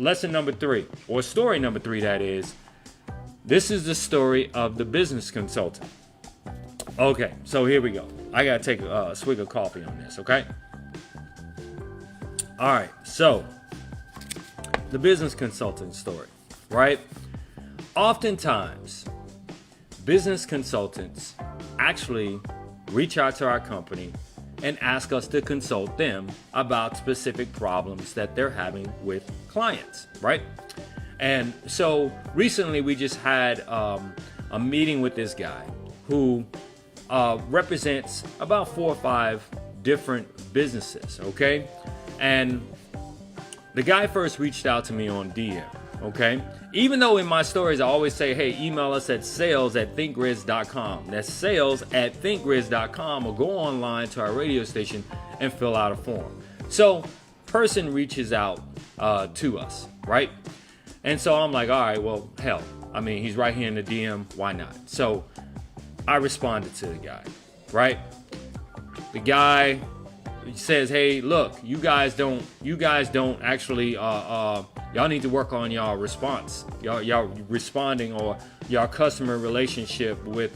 lesson number 3, or story number 3, that is. This is the story of the business consultant. Okay, so here we go. I gotta take a swig of coffee on this, okay? All right, so the business consultant story, right? Oftentimes, business consultants actually reach out to our company and ask us to consult them about specific problems that they're having with clients, right? And so recently we just had a meeting with this guy who represents about 4 or 5 different businesses, okay? And the guy first reached out to me on DM, okay? Even though in my stories I always say, hey, email us at sales@thinkgriz.com. That's sales@thinkgriz.com, or go online to our radio station and fill out a form. So person reaches out to us, right? And so I'm like, all right, well, hell, I mean, he's right here in the DM, why not? So I responded to the guy, right? The guy says, hey, look, you guys don't actually, y'all need to work on y'all response, y'all responding, or y'all customer relationship with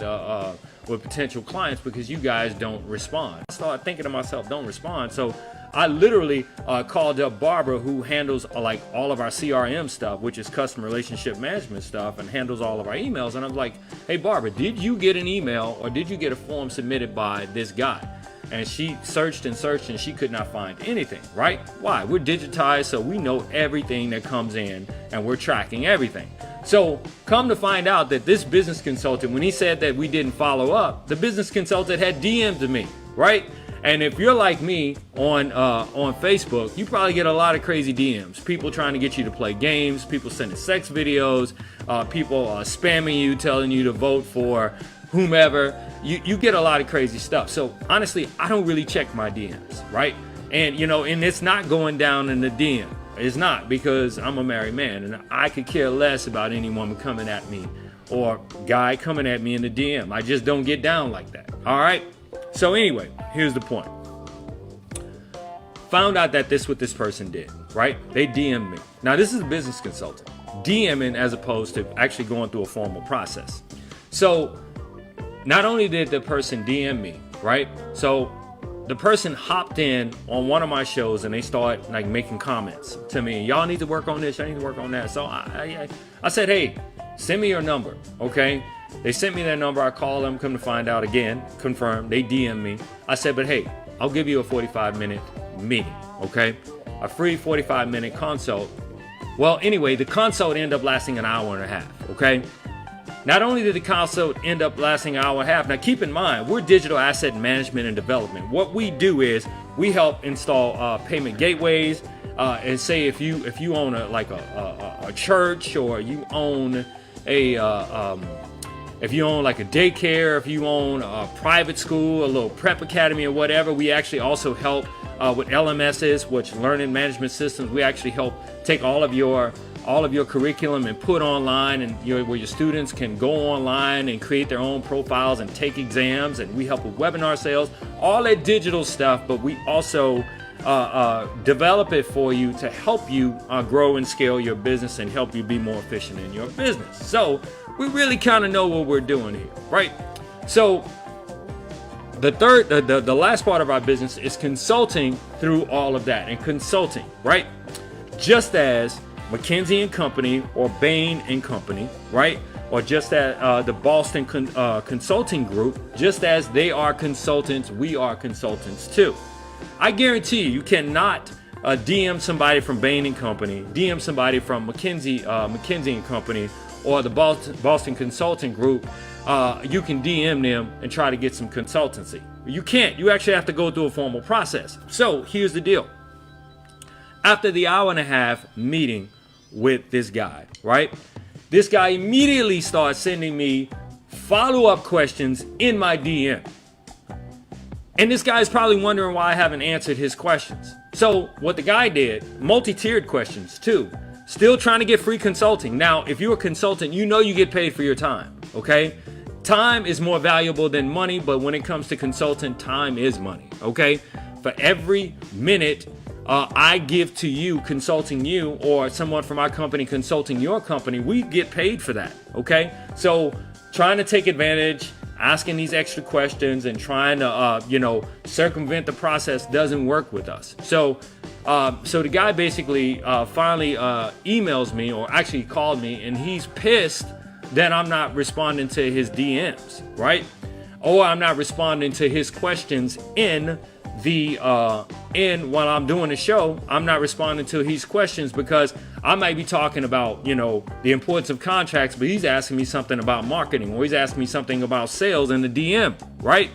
potential clients, because you guys don't respond. I started thinking to myself, don't respond. So I literally called up Barbara, who handles like all of our CRM stuff, which is customer relationship management stuff, and handles all of our emails. And I'm like, hey, Barbara, did you get an email or did you get a form submitted by this guy? And she searched and searched and she could not find anything, right? Why? We're digitized, so we know everything that comes in and we're tracking everything. So come to find out that this business consultant, when he said that we didn't follow up, the business consultant had DM'd me, right? And if you're like me on Facebook, you probably get a lot of crazy DMs. People trying to get you to play games, people sending sex videos, people spamming you, telling you to vote for whomever. You get a lot of crazy stuff. So honestly, I don't really check my DMs, right? And and it's not going down in the DM. It's not, because I'm a married man and I could care less about any woman coming at me or guy coming at me in the DM. I just don't get down like that. All right. So anyway, here's the point. Found out that this what this person did, right? They DM'd me. Now this is a business consultant DMing as opposed to actually going through a formal process. So not only did the person DM me, right? So the person hopped in on one of my shows and they start like making comments to me. Y'all need to work on this. I need to work on that. So I said, hey, send me your number, okay? They sent me their number. I called them. Come to find out again, confirmed. They DM me. I said, but hey, I'll give you a 45-minute meeting, okay? A free 45-minute consult. Well, anyway, the consult ended up lasting an hour and a half, okay? Not only did the consult end up lasting an hour and a half, now keep in mind, we're digital asset management and development. What we do is we help install payment gateways, and say if you own a church, or you own if you own like a daycare, if you own a private school, a little prep academy or whatever, we actually also help with LMSs, which learning management systems. We actually help take all of your curriculum and put online, and where your students can go online and create their own profiles and take exams. And we help with webinar sales, all that digital stuff. But we also develop it for you to help you grow and scale your business and help you be more efficient in your business. So we really kind of know what we're doing here, right? So the last part of our business is consulting through all of that, and consulting, right? Just as McKinsey & Company or Bain & Company, right? Or just at the Boston Consulting Group, just as they are consultants, we are consultants too. I guarantee you cannot DM somebody from Bain & Company, DM somebody from McKinsey & Company, or the Boston Consulting Group. You can DM them and try to get some consultancy. You can't. You actually have to go through a formal process. So here's the deal. After the hour and a half meeting with this guy, right? This guy immediately starts sending me follow-up questions in my DM. And this guy's probably wondering why I haven't answered his questions. So what the guy did, multi-tiered questions too. Still trying to get free consulting. Now, if you're a consultant, you know you get paid for your time, okay? Time is more valuable than money, but when it comes to consulting, time is money, okay? For every minute I give to you consulting you, or someone from our company consulting your company, we get paid for that. Okay, so trying to take advantage, asking these extra questions, and trying to circumvent the process doesn't work with us. So the guy basically finally emails me, or actually called me, and he's pissed that I'm not responding to his DMs, right? Or I'm not responding to his questions in while I'm doing the show. I'm not responding to his questions because I might be talking about, the importance of contracts, but he's asking me something about marketing, or he's asking me something about sales in the DM, right?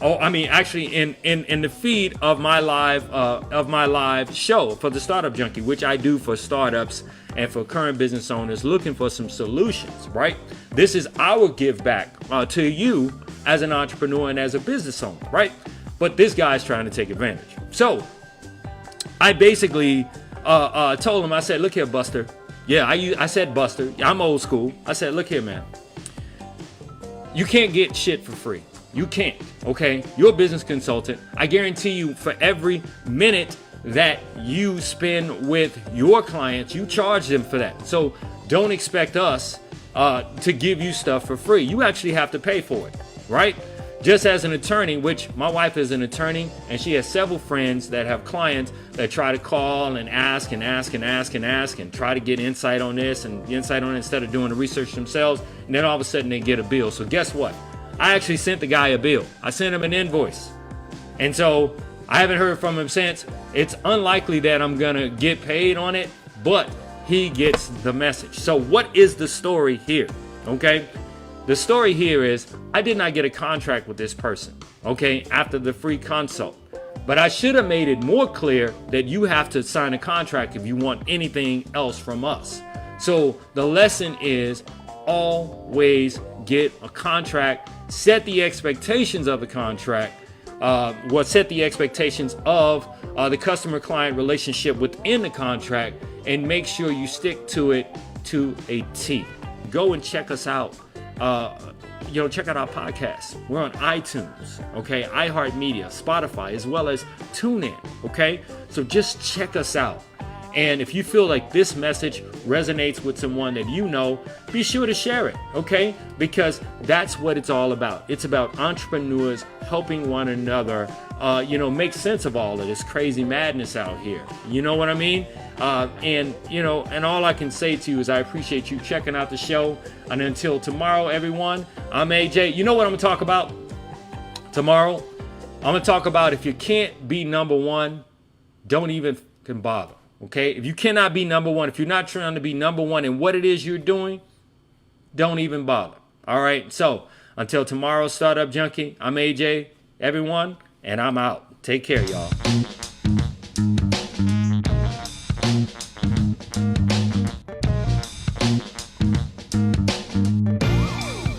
Oh, I mean, actually in the feed of my live show for the Startup Junkie, which I do for startups and for current business owners looking for some solutions, right? This is our give back to you as an entrepreneur and as a business owner, right? But this guy's trying to take advantage. So I basically told him, I said, look here, Buster. Yeah, I said Buster. I'm old school. I said, look here, man. You can't get shit for free. You can't, okay? You're a business consultant. I guarantee you, for every minute that you spend with your clients, you charge them for that. So don't expect us to give you stuff for free. You actually have to pay for it, right? Just as an attorney, which my wife is an attorney, and she has several friends that have clients that try to call and ask and try to get insight on this and insight on it instead of doing the research themselves. And then all of a sudden they get a bill. So guess what? I actually sent the guy a bill. I sent him an invoice. And so I haven't heard from him since. It's unlikely that I'm going to get paid on it, but he gets the message. So what is the story here? Okay. The story here is I did not get a contract with this person, okay, after the free consult. But I should have made it more clear that you have to sign a contract if you want anything else from us. So the lesson is always get a contract, set the expectations of the contract, set the expectations of the customer-client relationship within the contract, and make sure you stick to it to a T. Go and check us out. Check out our podcast. We're on iTunes, okay, iHeart Media, Spotify, as well as TuneIn, okay? So just check us out. And if you feel like this message resonates with someone that you know, be sure to share it, okay? Because that's what it's all about. It's about entrepreneurs helping one another, make sense of all of this crazy madness out here. You know what I mean? And all I can say to you is I appreciate you checking out the show. And until tomorrow, everyone, I'm AJ. You know what I'm going to talk about tomorrow? I'm going to talk about if you can't be number one, don't even bother. Okay, if you cannot be number one, if you're not trying to be number one in what it is you're doing, don't even bother. All right, so until tomorrow, Startup Junkie, I'm AJ, everyone, and I'm out. Take care, y'all.